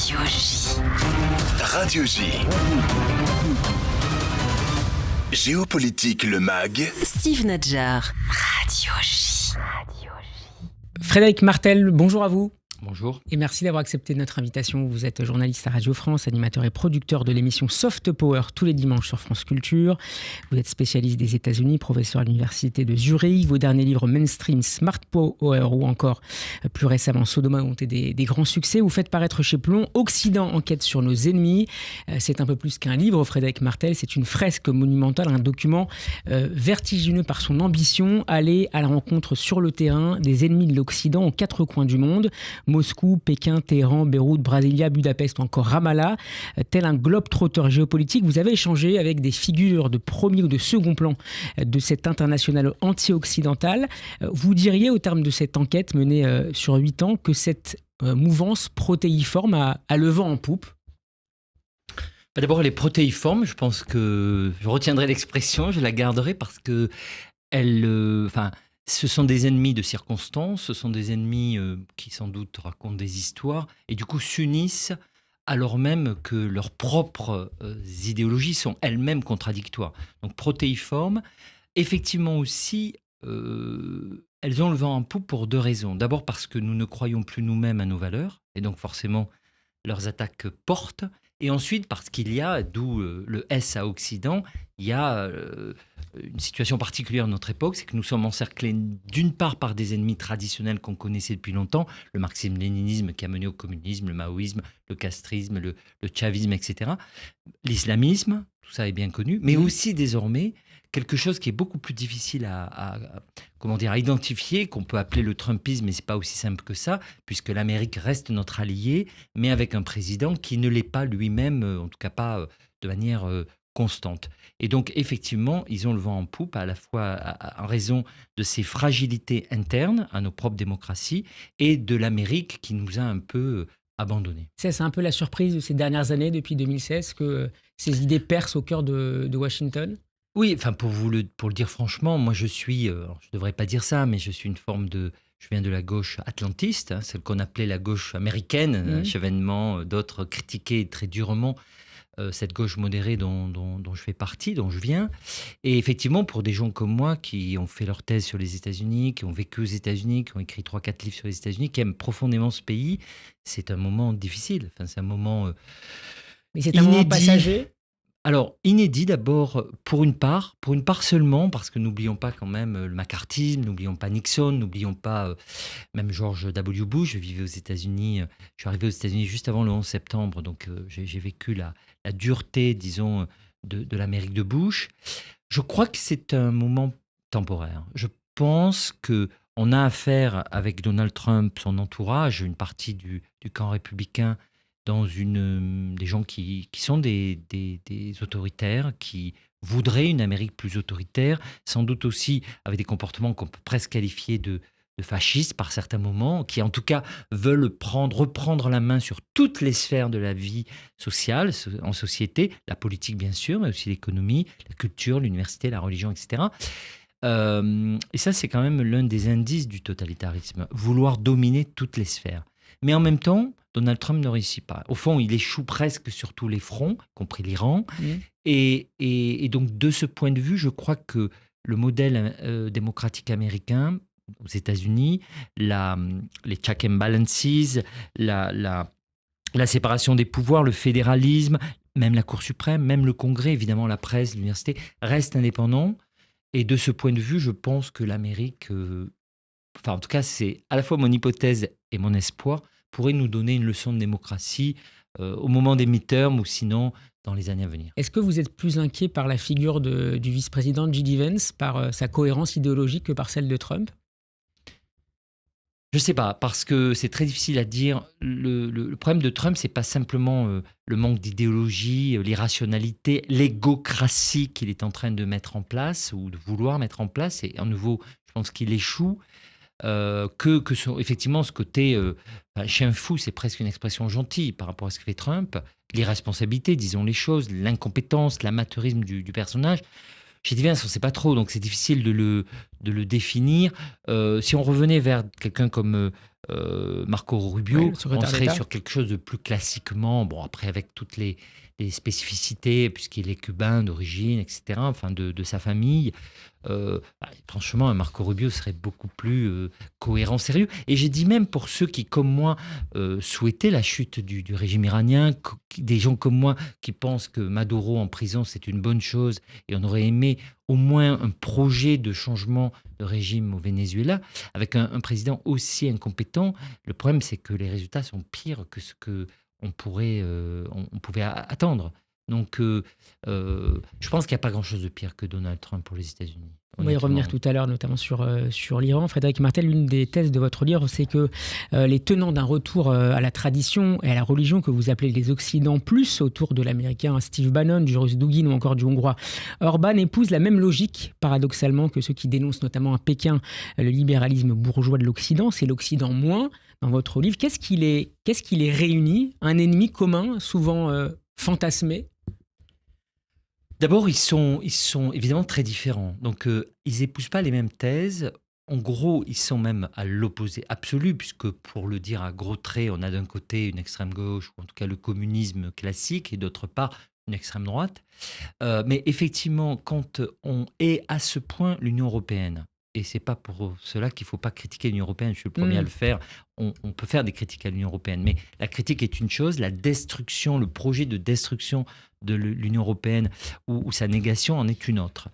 Radio J. Radio J. Géopolitique, le MAG. Steve Nadjar. Radio J. Frédéric Martel, bonjour à vous. Bonjour. Et merci d'avoir accepté notre invitation. Vous êtes journaliste à Radio France, animateur et producteur de l'émission Soft Power tous les dimanches sur France Culture. Vous êtes spécialiste des États-Unis, professeur à l'université de Zurich. Vos derniers livres Mainstream, Smart Power ou encore plus récemment Sodoma ont été des grands succès. Vous faites paraître chez Plomb Occident enquête sur nos ennemis. C'est un peu plus qu'un livre, Frédéric Martel. C'est une fresque monumentale, un document vertigineux par son ambition. Aller à la rencontre sur le terrain des ennemis de l'Occident aux quatre coins du monde. Moscou, Pékin, Téhéran, Beyrouth, Brasilia, Budapest ou encore Ramallah. Tel un globe-trotteur géopolitique, vous avez échangé avec des figures de premier ou de second plan de cette internationale anti-occidentale. Vous diriez, au terme de cette enquête menée sur 8 ans, que cette mouvance protéiforme a le vent en poupe? D'abord, elle est protéiforme. Je pense que je retiendrai l'expression, je la garderai parce que ce sont des ennemis de circonstance, ce sont des ennemis qui sans doute racontent des histoires et du coup s'unissent alors même que leurs propres idéologies sont elles-mêmes contradictoires. Donc protéiformes, effectivement aussi, elles ont le vent en poupe pour deux raisons. D'abord parce que nous ne croyons plus nous-mêmes à nos valeurs et donc forcément leurs attaques portent. Et ensuite, parce qu'il y a, d'où le S à Occident, il y a une situation particulière de notre époque, c'est que nous sommes encerclés d'une part par des ennemis traditionnels qu'on connaissait depuis longtemps, le marxisme-léninisme qui a mené au communisme, le maoïsme, le castrisme, le chavisme, etc. L'islamisme, tout ça est bien connu, mais aussi désormais quelque chose qui est beaucoup plus difficile à identifier, qu'on peut appeler le Trumpisme, mais ce n'est pas aussi simple que ça, puisque l'Amérique reste notre allié, mais avec un président qui ne l'est pas lui-même, en tout cas pas de manière constante. Et donc, effectivement, ils ont le vent en poupe, à la fois en raison de ces fragilités internes à nos propres démocraties et de l'Amérique qui nous a un peu abandonnés. C'est un peu la surprise de ces dernières années, depuis 2016, que ces idées percent au cœur de Washington. Oui, enfin pour le dire franchement, moi je suis, je ne devrais pas dire ça, mais je suis je viens de la gauche atlantiste, celle qu'on appelait la gauche américaine, Chevènement, d'autres critiquaient très durement cette gauche modérée dont je fais partie, dont je viens. Et effectivement, pour des gens comme moi qui ont fait leur thèse sur les États-Unis, qui ont vécu aux États-Unis, qui ont écrit 3-4 livres sur les États-Unis, qui aiment profondément ce pays, c'est un moment difficile. Enfin, c'est un moment Mais c'est un moment passager. Alors, inédit d'abord pour une part seulement, parce que n'oublions pas quand même le macartisme, n'oublions pas Nixon, n'oublions pas même George W. Bush. Je vivais aux États-Unis, je suis arrivé aux États-Unis juste avant le 11 septembre, donc j'ai vécu la dureté, disons, de l'Amérique de Bush. Je crois que c'est un moment temporaire. Je pense qu'on a affaire avec Donald Trump, son entourage, une partie du camp républicain, dans des gens qui sont des autoritaires, qui voudraient une Amérique plus autoritaire, sans doute aussi avec des comportements qu'on peut presque qualifier de fascistes par certains moments, qui en tout cas veulent reprendre la main sur toutes les sphères de la vie sociale, en société, la politique bien sûr, mais aussi l'économie, la culture, l'université, la religion, etc. Et ça, c'est quand même l'un des indices du totalitarisme, vouloir dominer toutes les sphères. Mais en même temps, Donald Trump ne réussit pas. Au fond, il échoue presque sur tous les fronts, compris l'Iran. Et donc, de ce point de vue, je crois que le modèle démocratique américain, aux États-Unis, les check and balances, la séparation des pouvoirs, le fédéralisme, même la Cour suprême, même le Congrès, évidemment la presse, l'université, restent indépendants. Et de ce point de vue, je pense que l'Amérique... en tout cas, c'est à la fois mon hypothèse et mon espoir, pourrait nous donner une leçon de démocratie au moment des midterms ou sinon dans les années à venir. Est-ce que vous êtes plus inquiet par la figure du vice-président J.D. Vance, par sa cohérence idéologique que par celle de Trump ? Je ne sais pas, parce que c'est très difficile à dire. Le problème de Trump, ce n'est pas simplement le manque d'idéologie, l'irrationalité, l'égocratie qu'il est en train de mettre en place ou de vouloir mettre en place. Et à nouveau, je pense qu'il échoue. Effectivement, ce côté chien fou, c'est presque une expression gentille par rapport à ce que fait Trump. L'irresponsabilité, disons les choses, l'incompétence, l'amateurisme du personnage. Chez Vance, on ne sait pas trop, donc c'est difficile de le définir. Si on revenait vers quelqu'un comme Marco Rubio, Ouais, le secrétaire on serait d'État. sur quelque chose de plus classiquement, bon après avec toutes les spécificités, puisqu'il est cubain d'origine, etc., enfin de sa famille. Franchement, un Marco Rubio serait beaucoup plus cohérent, sérieux. Et j'ai dit même pour ceux qui, comme moi, souhaitaient la chute du régime iranien, des gens comme moi qui pensent que Maduro en prison, c'est une bonne chose, et on aurait aimé au moins un projet de changement de régime au Venezuela, avec un président aussi incompétent. Le problème, c'est que les résultats sont pires que ce que on pouvait attendre. Donc, je pense qu'il n'y a pas grand-chose de pire que Donald Trump pour les États-Unis. On va y revenir tout à l'heure, notamment sur l'Iran. Frédéric Martel, l'une des thèses de votre livre, c'est que les tenants d'un retour à la tradition et à la religion que vous appelez les Occidents plus, autour de l'Américain Steve Bannon, du Russe Dugin ou encore du Hongrois Orban, épousent la même logique, paradoxalement, que ceux qui dénoncent notamment à Pékin le libéralisme bourgeois de l'Occident. C'est l'Occident moins dans votre livre. Qu'est-ce qui les réunit? Un ennemi commun, souvent fantasmé? D'abord, ils sont évidemment très différents. Donc, ils n'épousent pas les mêmes thèses. En gros, ils sont même à l'opposé absolu, puisque pour le dire à gros traits, on a d'un côté une extrême gauche, ou en tout cas le communisme classique, et d'autre part une extrême droite. Mais effectivement, quand on est à ce point l'Union européenne, et c'est pas pour cela qu'il ne faut pas critiquer l'Union européenne, je suis le premier à le faire, on peut faire des critiques à l'Union européenne, mais la critique est une chose, la destruction, le projet de destruction de l'Union européenne ou sa négation en est une autre.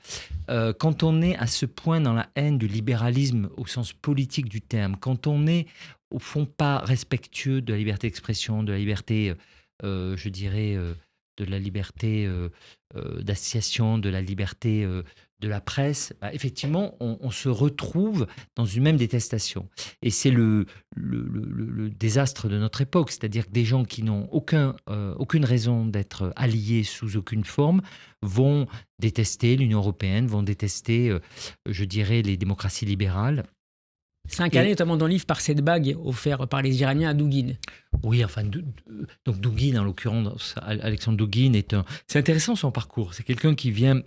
Quand on est à ce point dans la haine du libéralisme au sens politique du terme, quand on est au fond pas respectueux de la liberté d'expression, de la liberté, je dirais, de la liberté d'association, de la liberté de la presse, effectivement, on se retrouve dans une même détestation. Et c'est le désastre de notre époque, c'est-à-dire que des gens qui n'ont aucune raison d'être alliés sous aucune forme vont détester l'Union européenne, vont détester, je dirais, les démocraties libérales. C'est incarné notamment dans le livre par cette bague offerte par les Iraniens à Dugin. Oui, enfin, donc Dugin, en l'occurrence, Alexandre Dugin, c'est intéressant son parcours. C'est quelqu'un qui vient...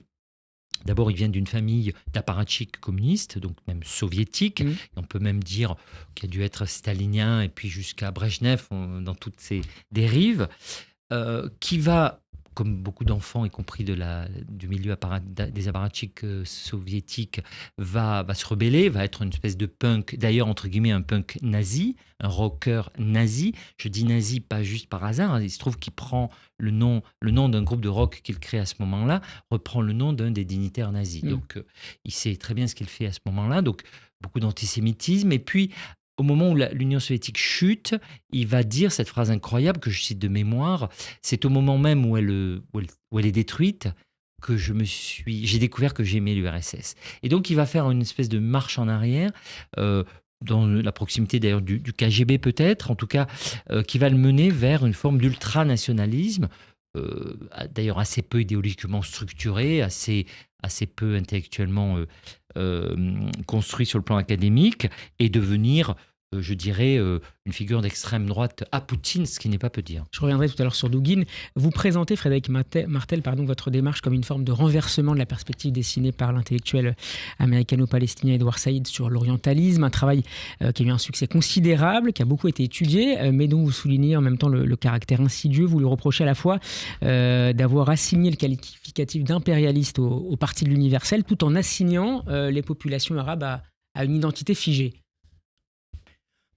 D'abord, il vient d'une famille d'apparatchiks communistes, donc même soviétiques. On peut même dire qu'il a dû être stalinien et puis jusqu'à Brejnev dans toutes ces dérives, qui va, comme beaucoup d'enfants, y compris du milieu des apparatchiks soviétiques, va se rebeller, va être une espèce de punk, d'ailleurs entre guillemets un punk nazi, un rocker nazi. Je dis nazi pas juste par hasard, hein. Il se trouve qu'il prend le nom d'un groupe de rock qu'il crée à ce moment-là, reprend le nom d'un des dignitaires nazis. Donc il sait très bien ce qu'il fait à ce moment-là, donc beaucoup d'antisémitisme. Et puis au moment où l'Union soviétique chute, il va dire cette phrase incroyable que je cite de mémoire, c'est au moment même où elle est détruite que j'ai découvert que j'aimais l'URSS. Et donc il va faire une espèce de marche en arrière, dans la proximité d'ailleurs du KGB peut-être, en tout cas, qui va le mener vers une forme d'ultranationalisme, d'ailleurs assez peu idéologiquement structuré, assez peu intellectuellement construit sur le plan académique, et devenir, je dirais, une figure d'extrême droite à Poutine, ce qui n'est pas peu dire. Je reviendrai tout à l'heure sur Dugin. Vous présentez, Frédéric Martel, votre démarche comme une forme de renversement de la perspective dessinée par l'intellectuel américano-palestinien Edward Said sur l'orientalisme, un travail qui a eu un succès considérable, qui a beaucoup été étudié, mais dont vous soulignez en même temps le caractère insidieux. Vous lui reprochez à la fois d'avoir assigné le qualificatif d'impérialiste au parti de l'universel, tout en assignant les populations arabes à une identité figée.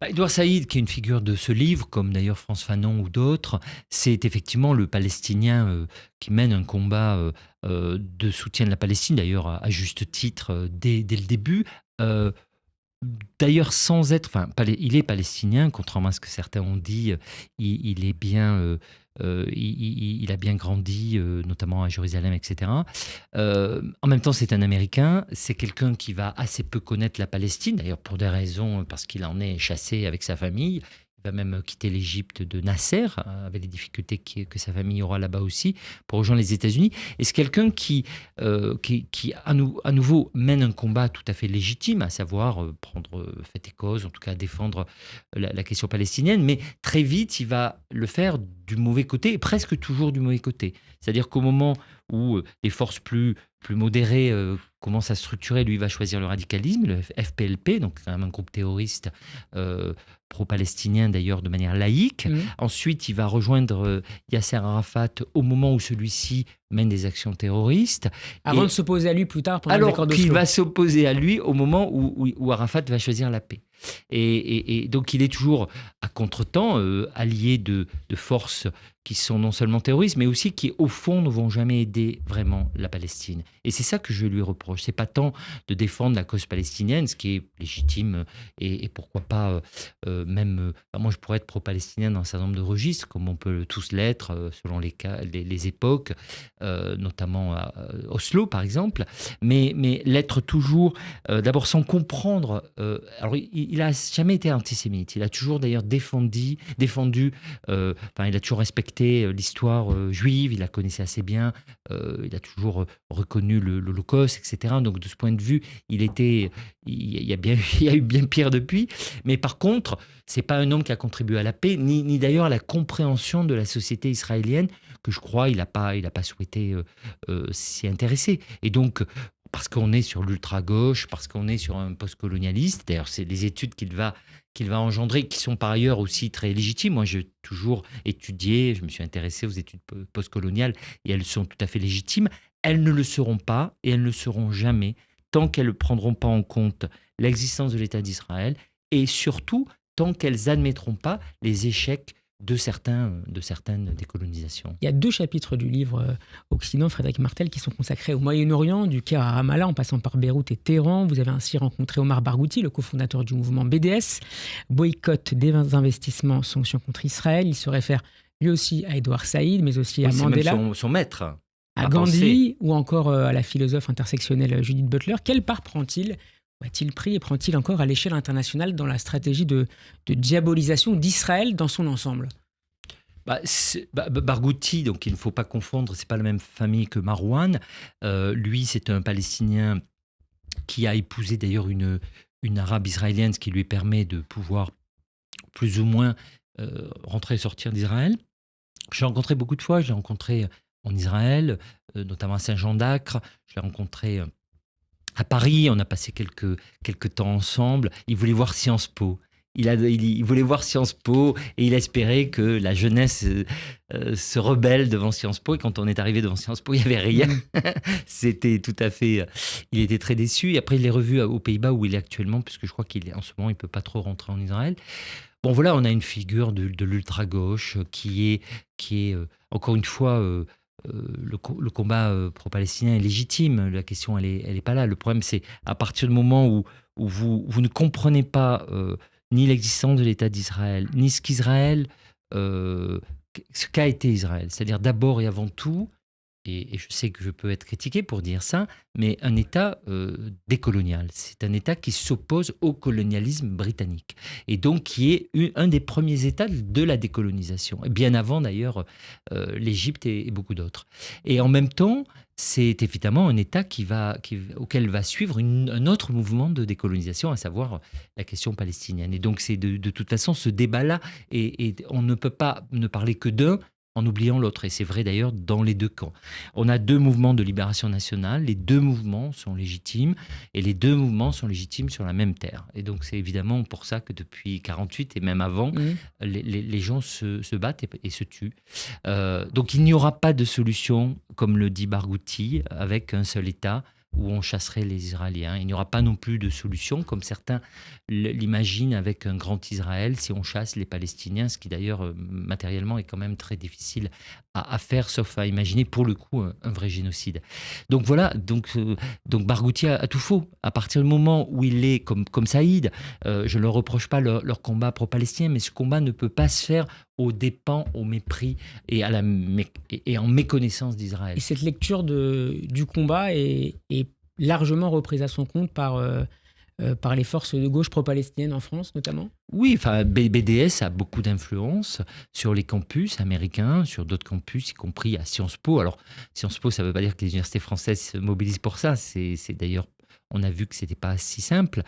Edward Said, qui est une figure de ce livre, comme d'ailleurs Frantz Fanon ou d'autres, c'est effectivement le Palestinien qui mène un combat de soutien de la Palestine, d'ailleurs à juste titre dès le début. D'ailleurs, sans être... il est palestinien, contrairement à ce que certains ont dit, il est bien... il a bien grandi, notamment à Jérusalem, etc. En même temps, c'est un Américain. C'est quelqu'un qui va assez peu connaître la Palestine, d'ailleurs pour des raisons, parce qu'il en est chassé avec sa famille. Il va même quitter l'Égypte de Nasser, avec les difficultés que sa famille aura là-bas aussi, pour rejoindre les États-Unis. Et c'est quelqu'un qui à nouveau, mène un combat tout à fait légitime, à savoir prendre fait et cause, en tout cas défendre la question palestinienne. Mais très vite, il va le faire du mauvais côté, et presque toujours du mauvais côté. C'est-à-dire qu'au moment où les forces plus modérées commencent à se structurer, lui va choisir le radicalisme, le FPLP, donc quand même un groupe terroriste pro-palestinien d'ailleurs de manière laïque. Ensuite, il va rejoindre Yasser Arafat au moment où celui-ci mène des actions terroristes. Avant de s'opposer à lui plus tard pendant les accords d'Oslo. Alors qu'il va s'opposer à lui au moment où Arafat va choisir la paix. Et donc il est toujours à contretemps allié de forces qui sont non seulement terroristes, mais aussi qui, au fond, ne vont jamais aider vraiment la Palestine. Et c'est ça que je lui reproche. C'est pas tant de défendre la cause palestinienne, ce qui est légitime, et pourquoi pas même... moi, je pourrais être pro-palestinien dans un certain nombre de registres, comme on peut tous l'être, selon les époques, notamment à Oslo, par exemple. Mais l'être toujours, d'abord sans comprendre... alors, il n'a jamais été antisémite. Il a toujours, d'ailleurs, défendu... il a toujours respecté l'histoire juive, il la connaissait assez bien, il a toujours reconnu l'Holocauste, etc. Donc de ce point de vue, il y a eu bien pire depuis. Mais par contre, c'est pas un homme qui a contribué à la paix, ni d'ailleurs à la compréhension de la société israélienne, que je crois il n'a pas souhaité s'y intéresser. Et donc, parce qu'on est sur l'ultra-gauche, parce qu'on est sur un post-colonialiste, d'ailleurs c'est les études qu'il va engendrer, qui sont par ailleurs aussi très légitimes. Moi, j'ai toujours étudié, je me suis intéressé aux études postcoloniales, et elles sont tout à fait légitimes. Elles ne le seront pas, et elles ne le seront jamais, tant qu'elles ne prendront pas en compte l'existence de l'État d'Israël, et surtout, tant qu'elles n'admettront pas les échecs de certaines décolonisations. Il y a 2 chapitres du livre Occident, Frédéric Martel, qui sont consacrés au Moyen-Orient, du Caire à Ramallah, en passant par Beyrouth et Téhéran. Vous avez ainsi rencontré Omar Barghouti, le cofondateur du mouvement BDS, boycott des investissements, sanctions contre Israël. Il se réfère lui aussi à Edouard Saïd, mais aussi à Mandela. C'est même son maître. À Gandhi, ou encore à la philosophe intersectionnelle Judith Butler. Quelle part a-t-il pris et prend-il encore à l'échelle internationale dans la stratégie de diabolisation d'Israël dans son ensemble ? Barghouti, donc il ne faut pas confondre, c'est pas la même famille que Marouane. Lui, c'est un Palestinien qui a épousé d'ailleurs une arabe israélienne, ce qui lui permet de pouvoir plus ou moins rentrer et sortir d'Israël. Je l'ai rencontré beaucoup de fois, je l'ai rencontré en Israël, notamment à Saint-Jean-d'Acre, je l'ai rencontré à Paris, on a passé quelques temps ensemble. Il voulait voir Sciences Po. Il voulait voir Sciences Po et il espérait que la jeunesse se rebelle devant Sciences Po. Et quand on est arrivé devant Sciences Po, il n'y avait rien. C'était tout à fait... Il était très déçu. Et après, il l'ai revu aux Pays-Bas où il est actuellement, puisque je crois qu'en ce moment, il ne peut pas trop rentrer en Israël. Bon, voilà, on a une figure de l'ultra-gauche qui est encore une fois... le combat pro-palestinien est légitime, la question elle est pas là. Le problème c'est à partir du moment où vous ne comprenez pas ni l'existence de l'État d'Israël, ni ce qu'a été Israël, c'est-à-dire d'abord et avant tout, et je sais que je peux être critiqué pour dire ça, mais un État décolonial. C'est un État qui s'oppose au colonialisme britannique. Et donc qui est un des premiers États de la décolonisation. Et bien avant d'ailleurs l'Égypte et beaucoup d'autres. Et en même temps, c'est évidemment un État auquel va suivre un autre mouvement de décolonisation, à savoir la question palestinienne. Et donc c'est de toute façon ce débat-là, et on ne peut pas ne parler que d'un, en oubliant l'autre. Et c'est vrai d'ailleurs dans les deux camps. On a 2 mouvements de libération nationale, les 2 mouvements sont légitimes, et les 2 mouvements sont légitimes sur la même terre. Et donc c'est évidemment pour ça que depuis 1948 et même avant, les gens se battent et se tuent. Donc il n'y aura pas de solution, comme le dit Barghouti, avec un seul État, où on chasserait les Israéliens. Il n'y aura pas non plus de solution, comme certains l'imaginent, avec un grand Israël, si on chasse les Palestiniens, ce qui d'ailleurs matériellement est quand même très difficile à faire, sauf à imaginer pour le coup un vrai génocide. Donc voilà, donc Barghouti a tout faux. À partir du moment où il est comme Saïd, je ne leur reproche pas leur combat pro-palestinien, mais ce combat ne peut pas se faire aux dépens, au mépris et en méconnaissance d'Israël. Et cette lecture du combat est largement reprise à son compte par les forces de gauche pro-palestiniennes en France, notamment ? Oui, enfin, BDS a beaucoup d'influence sur les campus américains, sur d'autres campus, y compris à Sciences Po. Alors, Sciences Po, ça ne veut pas dire que les universités françaises se mobilisent pour ça. C'est d'ailleurs... On a vu que ce n'était pas si simple.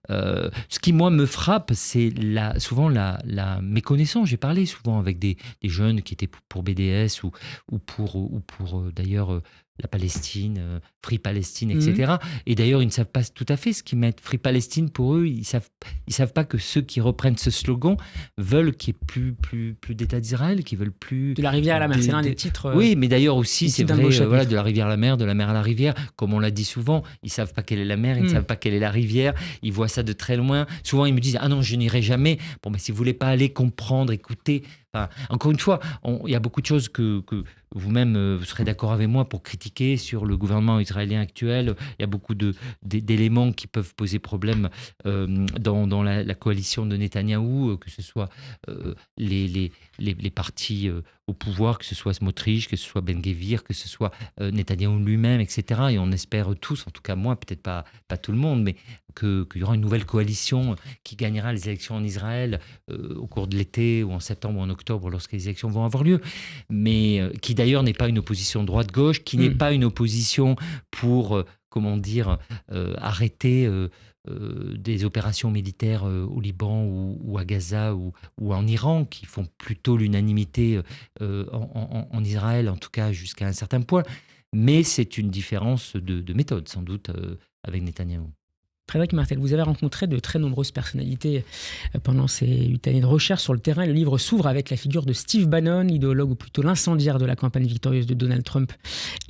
Ce qui, moi, me frappe, c'est souvent la méconnaissance. J'ai parlé souvent avec des jeunes qui étaient pour BDS ou pour d'ailleurs la Palestine, Free Palestine, etc. Et d'ailleurs, ils ne savent pas tout à fait ce qu'ils mettent. Free Palestine, pour eux, ils savent pas que ceux qui reprennent ce slogan veulent qu'il n'y ait plus d'État d'Israël, qui veulent plus... De la rivière à la mer, c'est l'un des titres. Oui, mais d'ailleurs aussi, c'est vrai, voilà, de la rivière à la mer, de la mer à la rivière. Comme on l'a dit souvent, ils ne savent pas quelle est la mer, ils ne savent pas quelle est la rivière. Ils voient ça de très loin. Souvent, ils me disent « Ah non, je n'irai jamais. » Bon, mais si vous ne voulez pas aller comprendre, écouter... Enfin, encore une fois, il y a beaucoup de choses que vous-même, vous serez d'accord avec moi pour critiquer sur le gouvernement israélien actuel. Il y a beaucoup d'éléments qui peuvent poser problème dans la coalition de Netanyahou, que ce soit les partis au pouvoir, que ce soit Smotrich, que ce soit Ben Gvir, que ce soit Netanyahou lui-même, etc. Et on espère tous, en tout cas moi, peut-être pas tout le monde, mais qu'il y aura une nouvelle coalition qui gagnera les élections en Israël au cours de l'été ou en septembre ou en octobre lorsque les élections vont avoir lieu, mais qui d'ailleurs n'est pas une opposition droite-gauche, qui n'est pas une opposition pour, arrêter des opérations militaires au Liban ou à Gaza ou en Iran, qui font plutôt l'unanimité en Israël, en tout cas jusqu'à un certain point. Mais c'est une différence de méthode, sans doute, avec Netanyahou. Frédéric Martel, vous avez rencontré de très nombreuses personnalités pendant ces 8 années de recherche sur le terrain. Le livre s'ouvre avec la figure de Steve Bannon, idéologue ou plutôt l'incendiaire de la campagne victorieuse de Donald Trump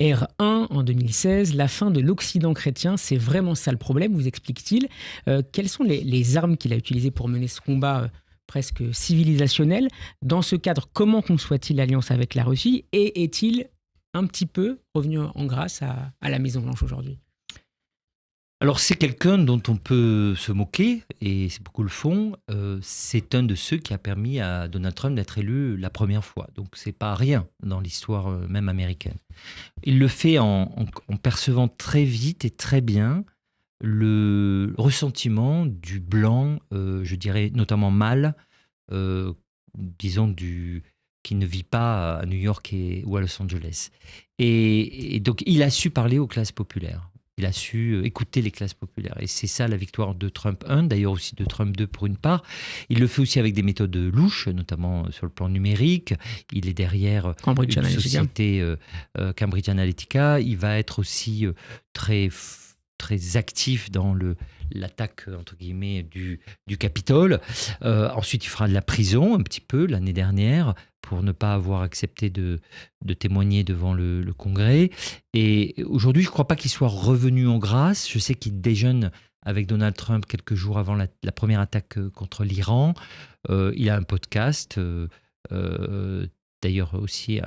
R1 en 2016. La fin de l'Occident chrétien, c'est vraiment ça le problème, vous explique-t-il. Quelles sont les armes qu'il a utilisées pour mener ce combat presque civilisationnel? Dans ce cadre, comment conçoit-il l'alliance avec la Russie? Et est-il un petit peu revenu en grâce à la Maison-Blanche aujourd'hui? Alors c'est quelqu'un dont on peut se moquer, et c'est beaucoup le font. C'est un de ceux qui a permis à Donald Trump d'être élu la première fois. Donc c'est pas rien dans l'histoire même américaine. Il le fait en percevant très vite et très bien le ressentiment du blanc, je dirais notamment mâle, disons qui ne vit pas à New York ou à Los Angeles. Et donc il a su parler aux classes populaires. Il a su écouter les classes populaires. Et c'est ça la victoire de Trump 1, d'ailleurs aussi de Trump 2 pour une part. Il le fait aussi avec des méthodes louches, notamment sur le plan numérique. Il est derrière une société Cambridge Analytica. Il va être aussi très actif dans l'attaque, entre guillemets, du Capitole. Ensuite, il fera de la prison un petit peu l'année dernière pour ne pas avoir accepté de témoigner devant le Congrès. Et aujourd'hui, je ne crois pas qu'il soit revenu en grâce. Je sais qu'il déjeune avec Donald Trump quelques jours avant la première attaque contre l'Iran. Il a un podcast d'ailleurs aussi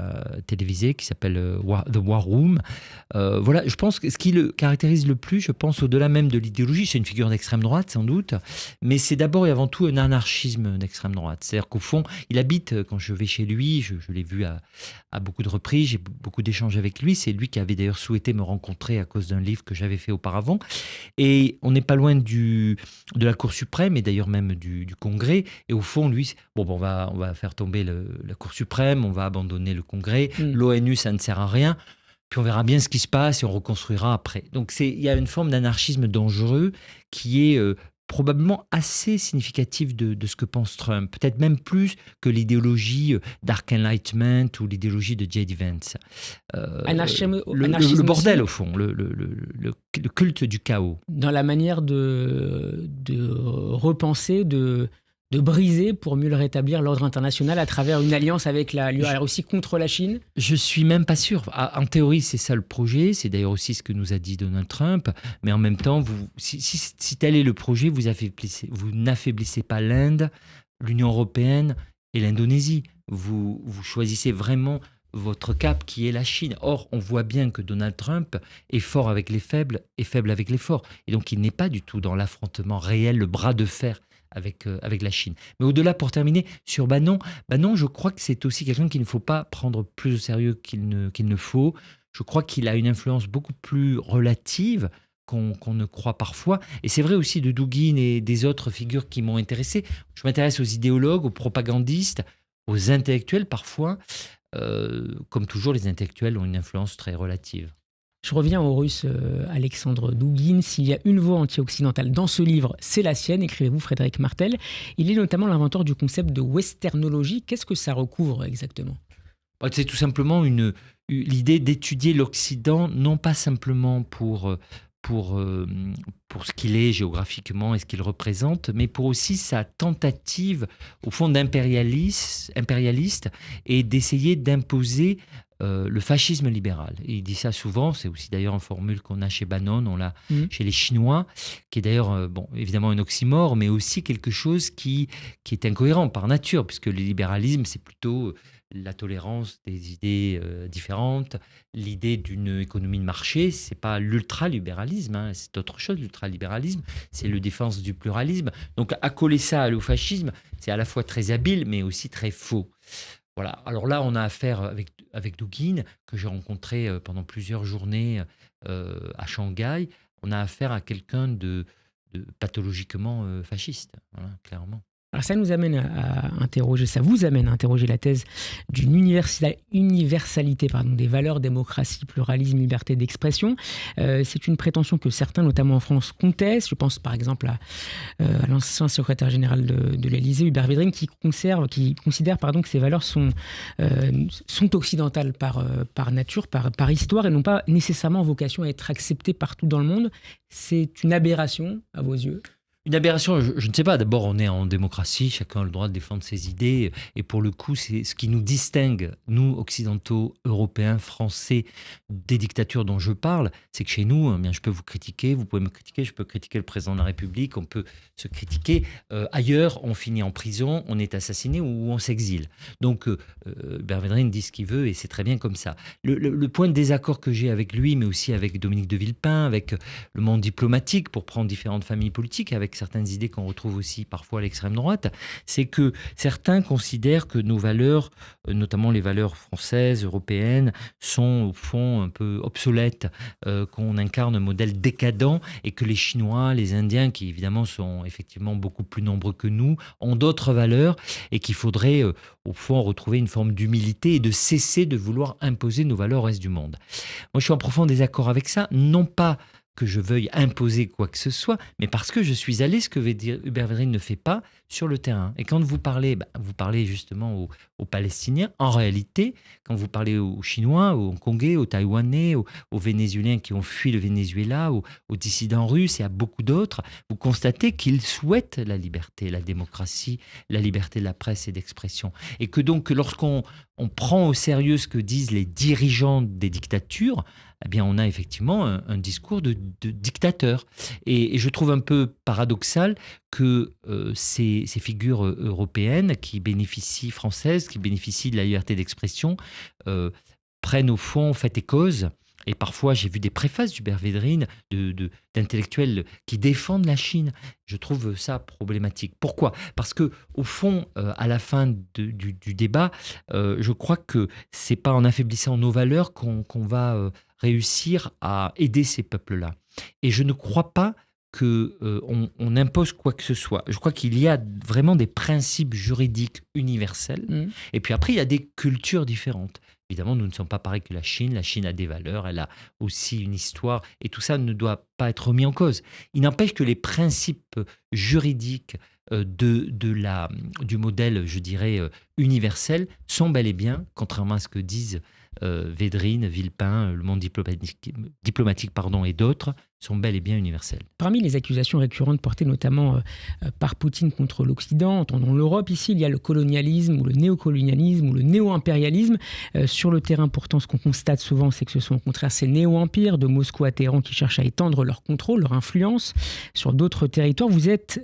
télévisé, qui s'appelle The War Room. Voilà, je pense que ce qui le caractérise le plus, je pense, au-delà même de l'idéologie, c'est une figure d'extrême droite, sans doute, mais c'est d'abord et avant tout un anarchisme d'extrême droite. C'est-à-dire qu'au fond, il habite, quand je vais chez lui, je l'ai vu à beaucoup de reprises, j'ai beaucoup d'échanges avec lui, c'est lui qui avait d'ailleurs souhaité me rencontrer à cause d'un livre que j'avais fait auparavant, et on n'est pas loin de la Cour suprême, et d'ailleurs même du Congrès, et au fond, lui, on va faire tomber la Cour suprême, on va abandonner le Congrès, l'ONU, ça ne sert à rien, puis on verra bien ce qui se passe et on reconstruira après. Donc il y a une forme d'anarchisme dangereux qui est probablement assez significatif de ce que pense Trump, peut-être même plus que l'idéologie Dark Enlightenment ou l'idéologie de J.D. Vance. Le bordel, au fond, le culte du chaos. Dans la manière de repenser, de briser pour mieux le rétablir l'ordre international à travers une alliance avec la Russie contre la Chine? Je suis même pas sûr. En théorie, c'est ça le projet. C'est d'ailleurs aussi ce que nous a dit Donald Trump. Mais en même temps, si tel est le projet, vous n'affaiblissez pas l'Inde, l'Union européenne et l'Indonésie. Vous choisissez vraiment votre cap qui est la Chine. Or, on voit bien que Donald Trump est fort avec les faibles et faible avec les forts. Et donc, il n'est pas du tout dans l'affrontement réel, le bras de fer avec la Chine. Mais au-delà, pour terminer, sur Bannon, je crois que c'est aussi quelqu'un qu'il ne faut pas prendre plus au sérieux qu'il ne faut. Je crois qu'il a une influence beaucoup plus relative qu'on ne croit parfois. Et c'est vrai aussi de Dugin et des autres figures qui m'ont intéressé. Je m'intéresse aux idéologues, aux propagandistes, aux intellectuels parfois. Comme toujours, les intellectuels ont une influence très relative. Je reviens au russe Alexandre Dugin. S'il y a une voix anti-occidentale dans ce livre, c'est la sienne, écrivez-vous Frédéric Martel. Il est notamment l'inventeur du concept de westernologie. Qu'est-ce que ça recouvre exactement ? C'est tout simplement une l'idée d'étudier l'Occident, non pas simplement pour ce qu'il est géographiquement et ce qu'il représente, mais pour aussi sa tentative, au fond, impérialiste et d'essayer d'imposer le fascisme libéral. Et il dit ça souvent, c'est aussi d'ailleurs une formule qu'on a chez Bannon, on l'a chez les Chinois, qui est d'ailleurs, évidemment un oxymore, mais aussi quelque chose qui est incohérent par nature, puisque le libéralisme, c'est plutôt la tolérance des idées différentes, l'idée d'une économie de marché, c'est pas l'ultralibéralisme, hein, c'est autre chose. L'ultralibéralisme, c'est le défense du pluralisme. Donc accoler ça au fascisme, c'est à la fois très habile, mais aussi très faux. Voilà. Alors là, on a affaire avec Dugin, que j'ai rencontré pendant plusieurs journées à Shanghai. On a affaire à quelqu'un de pathologiquement fasciste, voilà, clairement. Alors ça nous amène à interroger, ça vous amène à interroger la thèse d'une universalité des valeurs, démocratie, pluralisme, liberté d'expression. C'est une prétention que certains, notamment en France, contestent. Je pense par exemple à l'ancien secrétaire général de l'Élysée, Hubert Védrine, qui considère que ces valeurs sont occidentales par nature, par histoire, et n'ont pas nécessairement vocation à être acceptées partout dans le monde. C'est une aberration à vos yeux? Une aberration, je ne sais pas. D'abord, on est en démocratie, chacun a le droit de défendre ses idées. Et pour le coup, c'est ce qui nous distingue, nous, occidentaux, européens, français, des dictatures dont je parle, c'est que chez nous, je peux vous critiquer, vous pouvez me critiquer, je peux critiquer le président de la République, on peut se critiquer. Ailleurs, on finit en prison, on est assassiné ou on s'exile. Donc, Hubert Védrine dit ce qu'il veut et c'est très bien comme ça. Le point de désaccord que j'ai avec lui, mais aussi avec Dominique de Villepin, avec le monde diplomatique, pour prendre différentes familles politiques, avec certaines idées qu'on retrouve aussi parfois à l'extrême droite, c'est que certains considèrent que nos valeurs, notamment les valeurs françaises, européennes, sont au fond un peu obsolètes, qu'on incarne un modèle décadent et que les Chinois, les Indiens, qui évidemment sont effectivement beaucoup plus nombreux que nous, ont d'autres valeurs et qu'il faudrait au fond retrouver une forme d'humilité et de cesser de vouloir imposer nos valeurs au reste du monde. Moi, je suis en profond désaccord avec ça, non pas que je veuille imposer quoi que ce soit, mais parce que je suis allé, ce que Hubert Védrine ne fait pas, sur le terrain. Et quand vous parlez justement aux Palestiniens, en réalité, quand vous parlez aux Chinois, aux Hongkongais, aux Taïwanais, aux Vénézuéliens qui ont fui le Venezuela, aux dissidents russes et à beaucoup d'autres, vous constatez qu'ils souhaitent la liberté, la démocratie, la liberté de la presse et d'expression. Et que donc, lorsqu'on prend au sérieux ce que disent les dirigeants des dictatures, eh bien, on a effectivement un discours de dictateur. Et je trouve un peu paradoxal que ces figures européennes françaises, qui bénéficient de la liberté d'expression, prennent au fond fait et cause. Et parfois, j'ai vu des préfaces d'Hubert Védrine, d'intellectuels qui défendent la Chine. Je trouve ça problématique. Pourquoi ? Parce que, au fond, à la fin du débat, je crois que c'est pas en affaiblissant nos valeurs qu'on va réussir à aider ces peuples-là. Et je ne crois pas qu'on impose quoi que ce soit. Je crois qu'il y a vraiment des principes juridiques universels. Et puis après, il y a des cultures différentes. Évidemment, nous ne sommes pas pareils que la Chine. La Chine a des valeurs, elle a aussi une histoire. Et tout ça ne doit pas être remis en cause. Il n'empêche que les principes juridiques du modèle, je dirais, universel, sont bel et bien, contrairement à ce que disent Védrine, Villepin, le monde diplomatique et d'autres, sont bel et bien universels. Parmi les accusations récurrentes portées notamment par Poutine contre l'Occident, entendons l'Europe, ici il y a le colonialisme ou le néocolonialisme ou le néo-impérialisme. Sur le terrain pourtant, ce qu'on constate souvent, c'est que ce sont au contraire ces néo-empires de Moscou à Téhéran qui cherchent à étendre leur contrôle, leur influence sur d'autres territoires. Vous êtes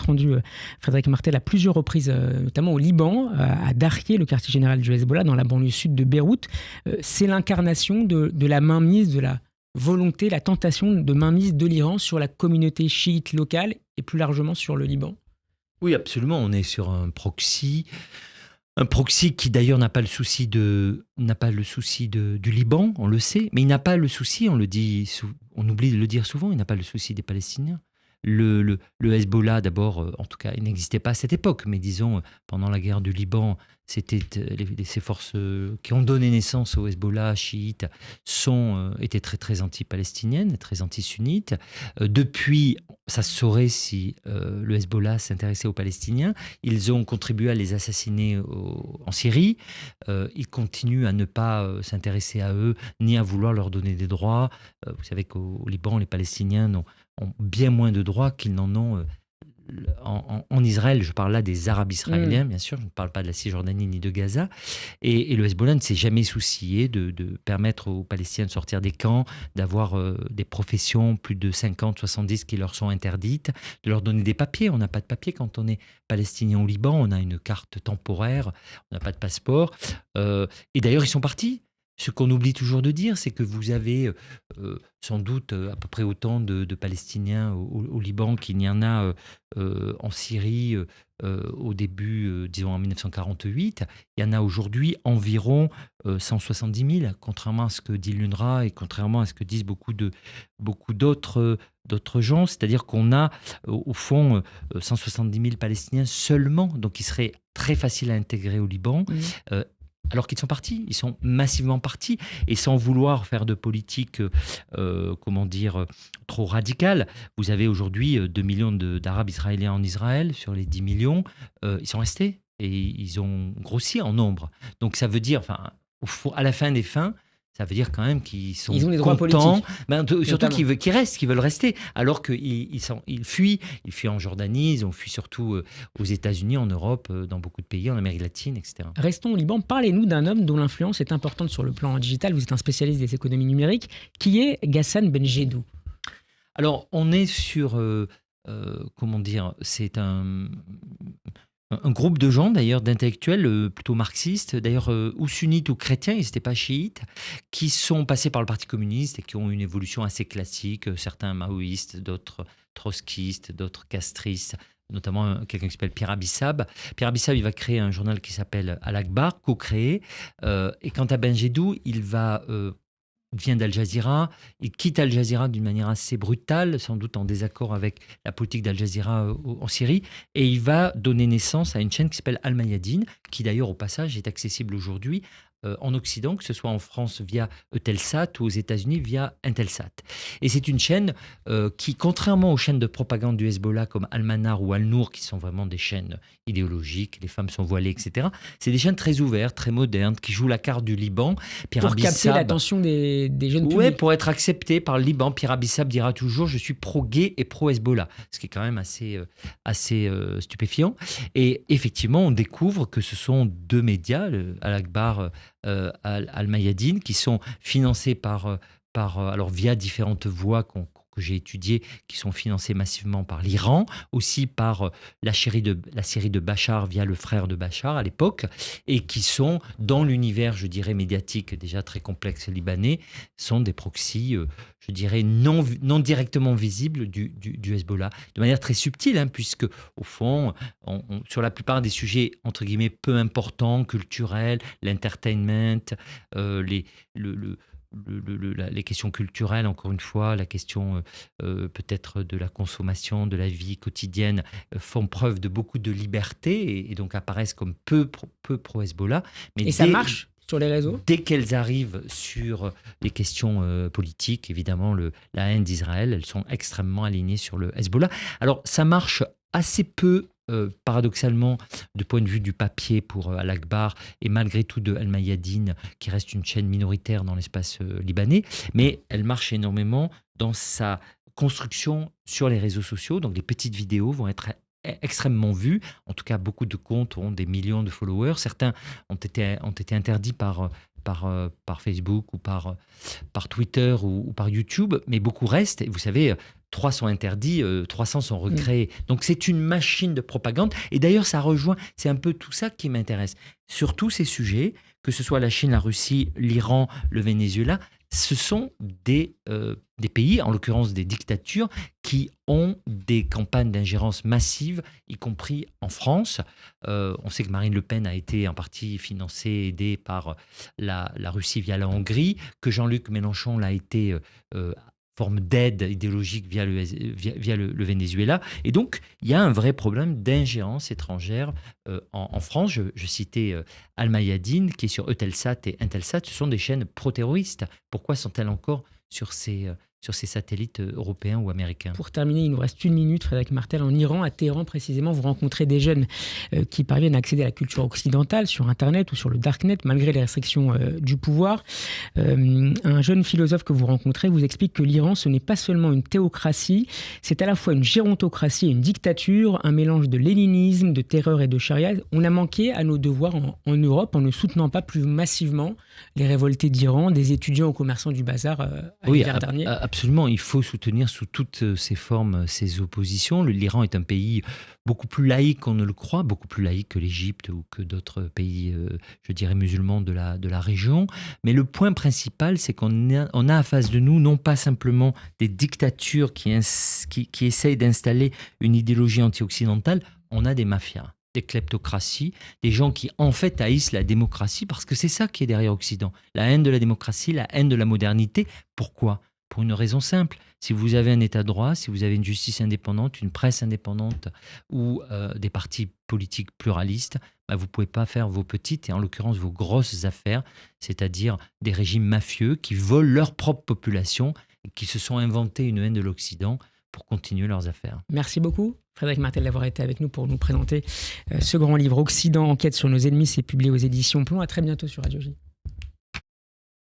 rendu, Frédéric Martel, à plusieurs reprises, notamment au Liban, à Darqier, le quartier général du Hezbollah, dans la banlieue sud de Beyrouth. C'est l'incarnation de la mainmise, de la volonté, la tentation de mainmise de l'Iran sur la communauté chiite locale et plus largement sur le Liban. Oui, absolument. On est sur un proxy qui d'ailleurs n'a pas le souci du Liban, on le sait, mais il n'a pas le souci, on oublie de le dire souvent, il n'a pas le souci des Palestiniens. Le Hezbollah, d'abord, en tout cas, il n'existait pas à cette époque, mais disons, pendant la guerre du Liban, c'était ces forces qui ont donné naissance au Hezbollah chiite étaient très très anti-palestiniennes, très anti-sunnites. Depuis, ça se saurait si le Hezbollah s'intéressait aux Palestiniens. Ils ont contribué à les assassiner en Syrie. Ils continuent à ne pas s'intéresser à eux, ni à vouloir leur donner des droits. Vous savez qu'au Liban, les Palestiniens ont bien moins de droits qu'ils n'en ont en Israël. Je parle là des Arabes israéliens, bien sûr, je ne parle pas de la Cisjordanie ni de Gaza. Et le Hezbollah ne s'est jamais soucié de permettre aux Palestiniens de sortir des camps, d'avoir des professions, plus de 50, 70 qui leur sont interdites, de leur donner des papiers. On n'a pas de papiers quand on est palestinien au Liban, on a une carte temporaire, on n'a pas de passeport. Et d'ailleurs, ils sont partis. Ce qu'on oublie toujours de dire, c'est que vous avez sans doute à peu près autant de Palestiniens au Liban qu'il n'y en a en Syrie au début, disons en 1948. Il y en a aujourd'hui environ 170 000, contrairement à ce que dit l'UNRWA et contrairement à ce que disent beaucoup d'autres gens. C'est-à-dire qu'on a au fond 170 000 Palestiniens seulement, donc ils seraient très faciles à intégrer au Liban. Alors qu'ils sont partis, ils sont massivement partis, et sans vouloir faire de politique, trop radicale. Vous avez aujourd'hui 2 millions d'Arabes israéliens en Israël, sur les 10 millions, ils sont restés, et ils ont grossi en nombre. Donc ça veut dire, à la fin des fins, ça veut dire quand même qu'ils sont ils ont des droits contents, politiques, surtout qu'ils veulent rester, alors qu'ils fuient en Jordanie, ils ont fui surtout aux États-Unis, en Europe, dans beaucoup de pays, en Amérique latine, etc. Restons au Liban. Parlez-nous d'un homme dont l'influence est importante sur le plan digital. Vous êtes un spécialiste des économies numériques, qui est Ghassan Benjedou. Alors, on est sur, c'est un groupe de gens, d'ailleurs, d'intellectuels plutôt marxistes, d'ailleurs, ou sunnites ou chrétiens, ils n'étaient pas chiites, qui sont passés par le Parti communiste et qui ont une évolution assez classique, certains maoïstes, d'autres trotskistes, d'autres castristes, notamment quelqu'un qui s'appelle Pierre Abissab. Pierre Abissab, il va créer un journal qui s'appelle Al-Akhbar, co-créé. Et quant à Benjedou, il vient d'Al Jazeera, il quitte Al Jazeera d'une manière assez brutale, sans doute en désaccord avec la politique d'Al Jazeera en Syrie, et il va donner naissance à une chaîne qui s'appelle Al Mayadeen, qui d'ailleurs au passage est accessible aujourd'hui en Occident, que ce soit en France via Eutelsat ou aux États-Unis via Intelsat. Et c'est une chaîne qui, contrairement aux chaînes de propagande du Hezbollah comme Al-Manar ou Al-Nour, qui sont vraiment des chaînes idéologiques, les femmes sont voilées, etc., c'est des chaînes très ouvertes, très modernes, qui jouent la carte du Liban. Pour capter l'attention des jeunes publics. Oui, pour être accepté par le Liban. Pierre Abissab dira toujours « je suis pro-gay et pro-Hezbollah », ce qui est quand même assez stupéfiant. Et effectivement, on découvre que ce sont deux médias, Al-Akhbar, Al-Mayadeen, qui sont financés alors via différentes voies que j'ai étudiées, qui sont financées massivement par l'Iran, aussi par la Syrie de Bachar via le frère de Bachar à l'époque, et qui sont dans l'univers, je dirais, médiatique déjà très complexe libanais, sont des proxys, je dirais, non directement visibles du Hezbollah, de manière très subtile, puisque au fond, sur la plupart des sujets, entre guillemets, peu importants, culturels, l'entertainment, les questions culturelles, encore une fois, la question peut-être de la consommation, de la vie quotidienne, font preuve de beaucoup de liberté et donc apparaissent comme peu pro-Hezbollah. Et ça marche sur les réseaux ? Dès qu'elles arrivent sur les questions politiques, évidemment, la haine d'Israël, elles sont extrêmement alignées sur le Hezbollah. Alors, ça marche assez peu, paradoxalement, du point de vue du papier pour Al-Akhbar et malgré tout de Al-Mayadeen, qui reste une chaîne minoritaire dans l'espace libanais, mais elle marche énormément dans sa construction sur les réseaux sociaux. Donc les petites vidéos vont être extrêmement vues. En tout cas, beaucoup de comptes ont des millions de followers. Certains ont été interdits par Facebook ou par Twitter ou par YouTube, mais beaucoup restent. Et vous savez, 3 sont interdits, 300 sont recréés. Donc c'est une machine de propagande. Et d'ailleurs, c'est un peu tout ça qui m'intéresse. Sur tous ces sujets, que ce soit la Chine, la Russie, l'Iran, le Venezuela, ce sont des pays, en l'occurrence des dictatures, qui ont des campagnes d'ingérence massives, y compris en France. On sait que Marine Le Pen a été en partie financée, aidée par la Russie via la Hongrie, que Jean-Luc Mélenchon l'a été forme d'aide idéologique via le Venezuela. Et donc, il y a un vrai problème d'ingérence étrangère en France. Je citais Al Mayadeen, qui est sur Eutelsat et Intelsat. Ce sont des chaînes pro-terroristes. Pourquoi sont-elles encore sur ces satellites européens ou américains? Pour terminer, il nous reste 1 minute, Frédéric Martel. En Iran, à Téhéran précisément, vous rencontrez des jeunes qui parviennent à accéder à la culture occidentale sur Internet ou sur le Darknet, malgré les restrictions du pouvoir. Un jeune philosophe que vous rencontrez vous explique que l'Iran, ce n'est pas seulement une théocratie, c'est à la fois une gérontocratie et une dictature, un mélange de léninisme, de terreur et de charia. On a manqué à nos devoirs en Europe en ne soutenant pas plus massivement les révoltés d'Iran, des étudiants aux commerçants du bazar l'hiver dernier. Absolument, il faut soutenir sous toutes ses formes ces oppositions. L'Iran est un pays beaucoup plus laïque qu'on ne le croit, beaucoup plus laïque que l'Égypte ou que d'autres pays, je dirais, musulmans de la région. Mais le point principal, c'est qu'on a en face de nous non pas simplement des dictatures qui essayent d'installer une idéologie anti-occidentale, on a des mafias, des kleptocraties, des gens qui en fait haïssent la démocratie, parce que c'est ça qui est derrière Occident. La haine de la démocratie, la haine de la modernité. Pourquoi ? Pour une raison simple. Si vous avez un état de droit, si vous avez une justice indépendante, une presse indépendante ou des partis politiques pluralistes, vous ne pouvez pas faire vos petites et en l'occurrence vos grosses affaires, c'est-à-dire des régimes mafieux qui volent leur propre population et qui se sont inventés une haine de l'Occident pour continuer leurs affaires. Merci beaucoup, Frédéric Martel, d'avoir été avec nous pour nous présenter ce grand livre Occident, enquête sur nos ennemis. C'est publié aux éditions Plomb. À très bientôt sur Radio J.